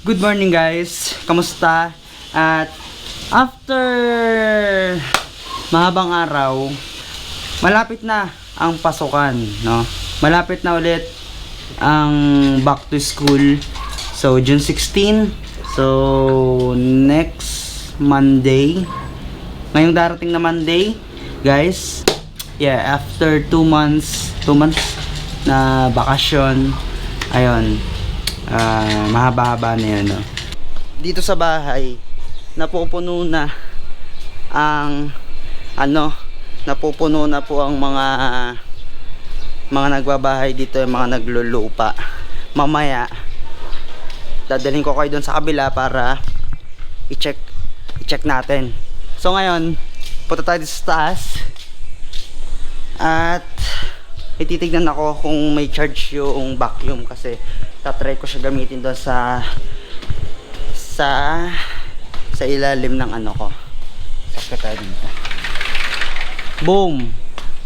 Good morning guys, kamusta? At after mahabang araw, malapit na ang pasukan, no? Malapit na ulit ang back to school. So June 16, so next Monday, ngayong darating na Monday, guys. Yeah, after 2 months na bakasyon, ayun. Mahaba-haba na yun, no? Dito sa bahay napupuno na ang napupuno na po ang mga nagbabahay dito, yung mga naglulupa. Mamaya dadalhin ko kayo doon sa kabila para i-check natin. So ngayon punta tayo sa taas at ititignan ako kung may charge yung vacuum, kasi tatry ko siya gamitin doon sa ilalim ng ano ko. Sakit tayo dito. Boom!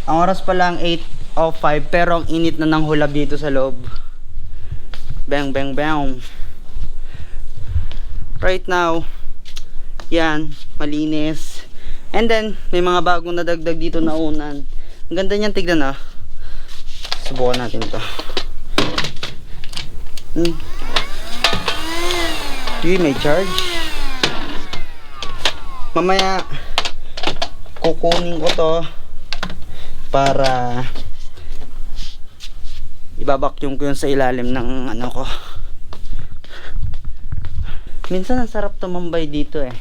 Ang oras pa lang 8:05, pero ang init na ng hulab dito sa loob. Bang bang bang. Right now, yan, malinis. And then may mga bagong nadagdag dito na unan. Ang ganda niyan tignan, ah. Subukan natin to. May charge. Mamaya kukunin ko to para ibabakyum ko yun sa ilalim ng ano ko. Minsan ang sarap tumambay dito eh.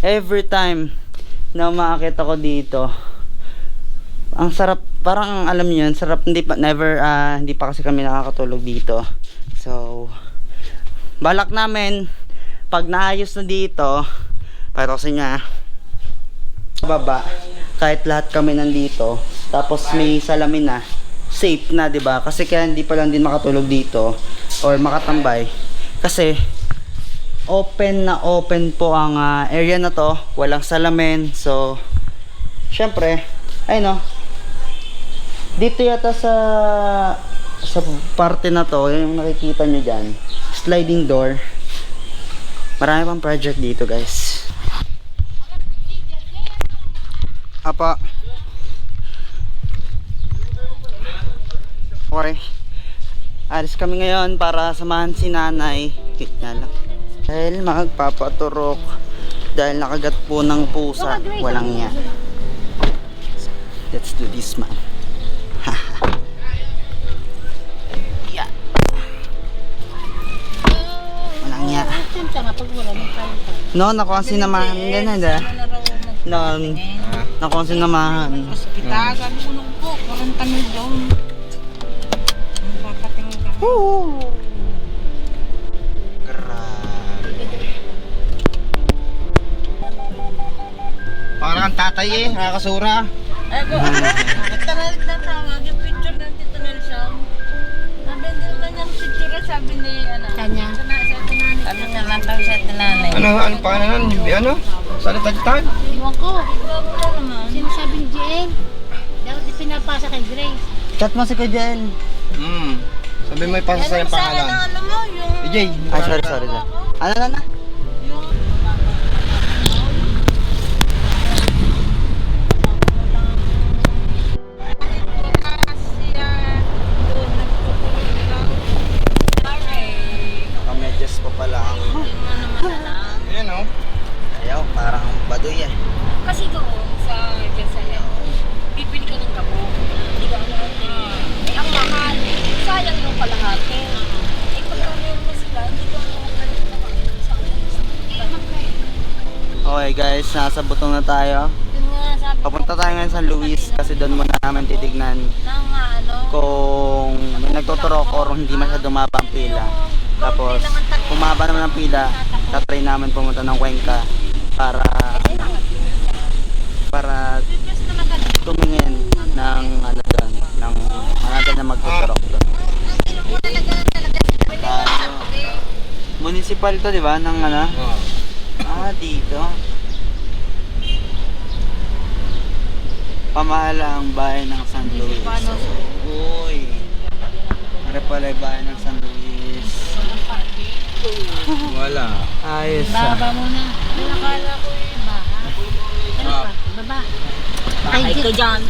Every time na umaakit ako dito, ang sarap, parang alam niyo yun, sarap. Hindi pa kasi kami nakakatulog dito. So balak namin pag naayos na dito, para kasi nga baba, kahit lahat kami nandito, tapos may salamin na, safe na, 'di ba? Kasi kaya hindi pa lang din makatulog dito or makatambay kasi open po ang area na to, walang salamin. So syempre, ay no, dito yata sa parte na to, yung nakikita nyo dyan, sliding door. Marami pang project dito, guys. Apa. Okay, alis kami ngayon para samahan si nanay. Wait na lang, dahil magpapaturok, dahil nakagat po ng pusa. Walang yan. Let's do this, man. Yeah. Walang yan. No, nakuha sinamahan. Ganun da. No, nakuha sinamahan. Hospitagan mo nung po, 40 milyon. Woo! Grabe. Parang ang tatay eh, nakakasura. Ay ko, tanalig na tawag yung picture ng Tito Nelson. Sabi nila niyang picture, sabi ni kanya. Sabi niya lang daw siya tinanay. Ano pa na nun? Ano? Salitagtag? Iwan ko. Wala naman. Sinasabi ni JL. Dapat pinapasa kay Grace. Chat mo si Kuya Jen. Sabi mo ipasa sa yung pangalan. Ano mo, yung... EJ. Ay, sorry. Ano na? Nakamedyas pa pala ako. Ayan o. Ayaw, parang baduy eh. Kasi doon sa Jensaya, bibili ka ng gabo. Hindi ka ano eh, ang mahal. Sayang yung kalahati. Eh, pagkakaroon mo sila, hindi ka ano sa Okay guys, nasa butong na tayo. yun nga, sabi ko, Papunta tayo ngayon sa San Luis kasi doon muna namin titignan ng ano, kung may nagtuturok or hindi masyado mapa ang pila. Tapos kung mahaba naman ang pila, tatry namin pumunta ng Cuenca para tumingin ng ano doon, ng mga na magtuturok doon. Municipal to, di ba? Ng ano? Dito. Pamahalaang bayan ng San Luis. Uy. Ano pala yung bayan ng San Luis? Wala. Ayos ah. Baba muna. Nakala ko baha. Ano pa? Baba. Bahay ko dyan.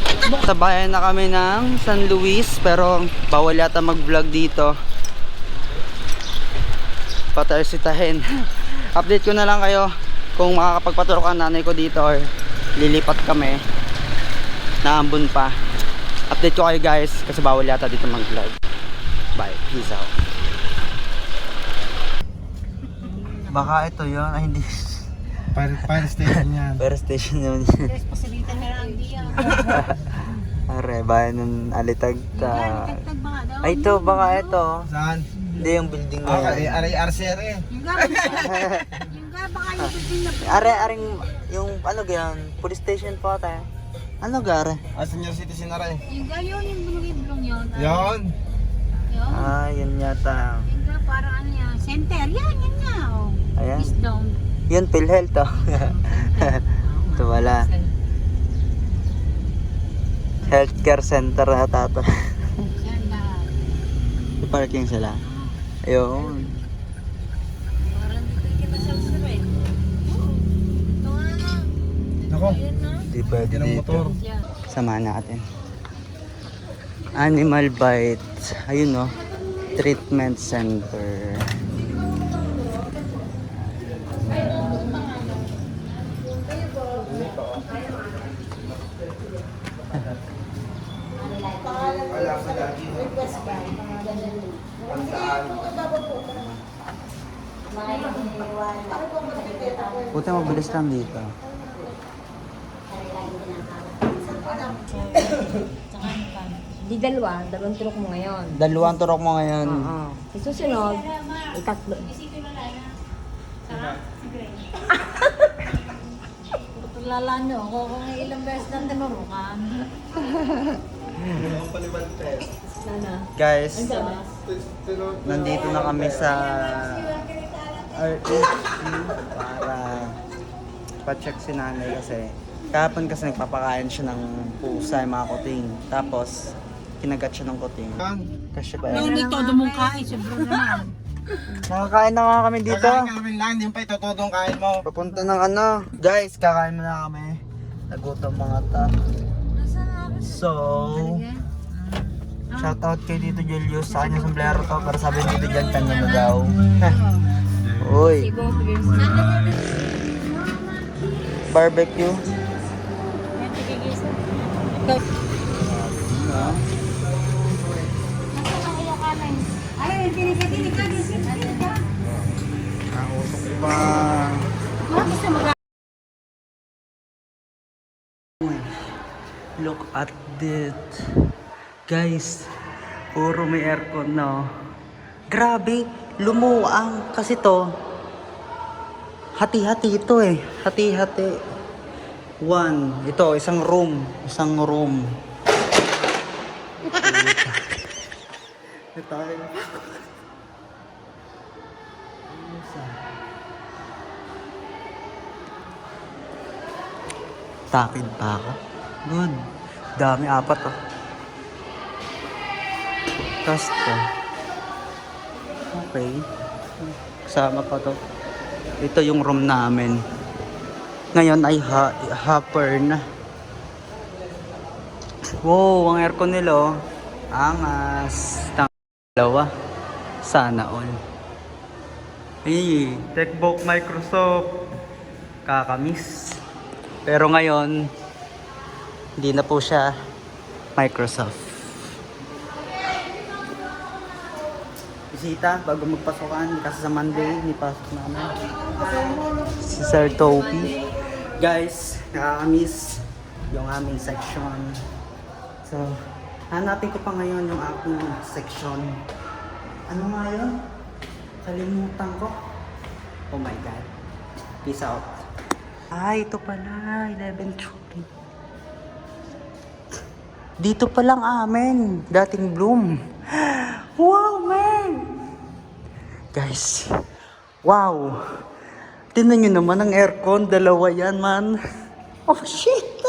Sa bayan na kami ng San Luis, pero bawal yata mag-vlog dito. Patersitahin. Update ko na lang kayo kung makakapagpatulog ang nanay ko dito or lilipat kami. Naambun pa. Update ko kayo guys kasi bawal yata dito mag-vlog. Bye. Peace out. Baka ito yun. Ay hindi. Fire station yan. Pero station yun. Tres pasalitan na lang diyan. Are, bayan ng Alitagta. Tagtag ba nga daw? Ay ito, baka ito. Saan? Hindi yung building na Okay, yun. aray RCR eh. Yung gaba. Yung gaba kayo building na Aring yung ano ganyan, police station po tayo. Ano gare? Senior citizen na rin. yung gayon yung bulong yun. Yon. Yun. Ah, yun yata. Yung ga parang ano yan. Center. Yan nga. Oh. Ayan. East down. Yun, PhilHealth to. Ito wala. Healthcare center na tato. Yan na. May parking sila. Ayun. Parang dito kita sa usapin. Ito nga na. Ako. Ayun na. Hindi pwede Yan ang dito. motor. Yan. Samahan natin. Animal Bites. Ayun no. Treatment Center. Puta, mabilis lang dito. Di dalawang turok mo ngayon. Dalawang turok mo ngayon. Sa susunod, itatlo. Lala nyo ako kung ilang beses na tinurukan. Sana. Guys, nandito na kami sa RHC para pa-check si nanay kasi kahapon kasi nagpapakain siya ng pusa yung mga kuting. Tapos, kinagat siya ng kuting. Saan? Kasi ba Noon ito dumong kain. Sobro naman. nakakain na nga kami dito. Kakain ka namin lang, hindi mo pa itutudong kain mo. Papunta ng ano. Guys, kakain muna kami. Nagutom mga ta. So, shoutout kay Tito Julius sa kanyang sombrero to para sabi ni Tito Jan kanya na daw. Uy, barbecue. Ay, tinig ka. Nausok pa. Look at that. Guys, puro may aircon no. Grabe, lumuang kasi to. Hati-hati ito eh. Hati-hati. One. Ito, isang room. Isang room. Ito. Takid pa ako. Good. Dami, apat oh. Tapos to. Okay. Kasama pa to. Ito yung room namin. Ngayon ay hopper na. Wow, ang aircon nila oh. Angas. Dalawa. Sana all. Hey, Techbook Microsoft. Kakamiss. Pero ngayon, hindi na po siya Microsoft. Bisita, bago magpasukan, kasi sa Monday, nipasok namin. Si Sir Topi. Guys, nakakamiss yung aming section. So, hanapin ko pa ngayon yung aking section. Ano nga yun? Kalimutan ko. Oh my God. Peace out. Ay, ito pala. 11:20. Dito pa lang amin. Dating Bloom. Wow, man! Guys. Wow. Tingnan nyo naman ang aircon. Dalawa yan, man. Oh, shit!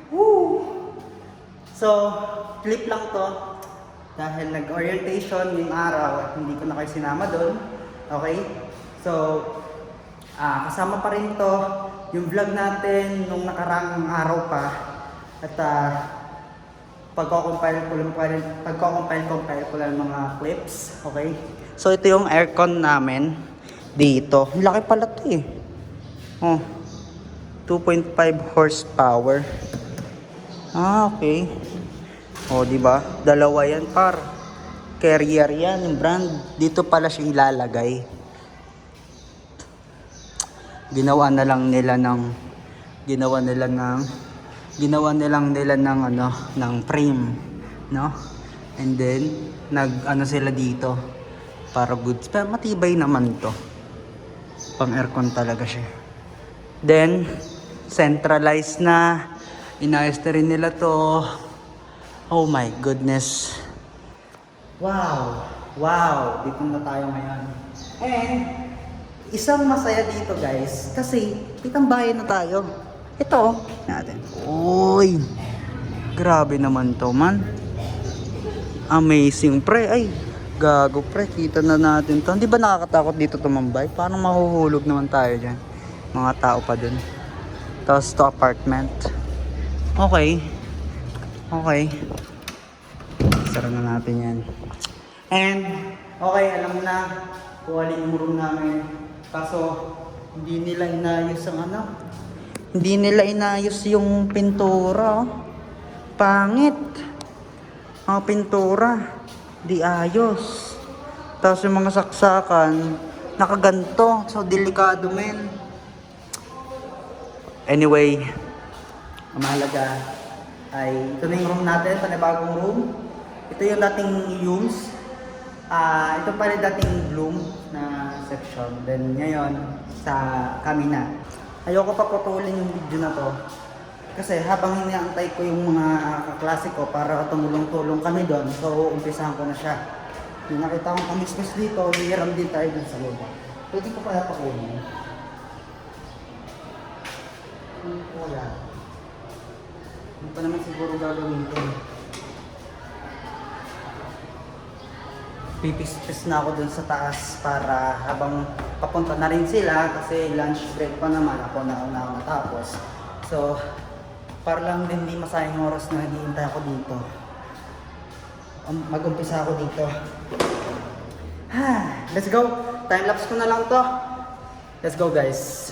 Woo! So, clip lang to. dahil nag-orientation yung araw at hindi ko na kayo sinama doon. Okay? So, kasama pa rin to yung vlog natin nung nakarang araw pa. At pagko-compile ko lang mga clips. Okay? So, ito yung aircon namin dito. Laki pala to eh. Oh, 2.5 horsepower. Okay. O, di ba? Dalawa yan par. Carrier yan, yung brand. Dito pala siya ilalagay. Ginawa nilang nila ng ano, ng frame, no? And then sila dito para goods. Pero matibay naman to. Pang aircon talaga siya. Then centralized na. Inayos na rin nila to. Oh my goodness. Wow. Wow. Dito na tayo ngayon. And isang masaya dito guys. Kasi pitang bayan na tayo. Ito natin. Uy. Grabe naman to man. Amazing pre. Ay. Gago pre. Kita na natin to. Hindi ba nakakatakot dito tumambay? Parang mahuhulog naman tayo dyan. Mga tao pa dun. Tapos to apartment. Okay. Okay. Sara na natin yan. And, okay, alam mo na kung alin yung room namin. Kaso, hindi nila inayos ang ano. Hindi nila inayos yung pintura. Oh. Pangit. Ang pintura. Di ayos. Tapos yung mga saksakan, nakaganto. So, delikado men. Anyway, ang mahalaga ay ito na yung room natin, panibagong room. Ito yung dating rooms. Ito pala dating bloom na section. Then ngayon, sa kami na. Ayoko pa putulin yung video na to. Kasi habang hinaantay ko yung mga kaklase ko para tumulong-tulong kami doon, so umpisahan ko na siya. Yung nakita kong kamismis dito, hihiram din tayo dun sa lupa. Pwede ko kaya pakunin. Wala. Hindi pa naman siguro gagawin ko. Pipis-pis na ako dun sa taas para habang papunta na rin sila kasi lunch break pa naman ako na matapos. So, para lang din di masayang oras na naghihintay ako dito. Mag-umpisa ako dito. Let's go! Time lapse ko na lang to. Let's go guys.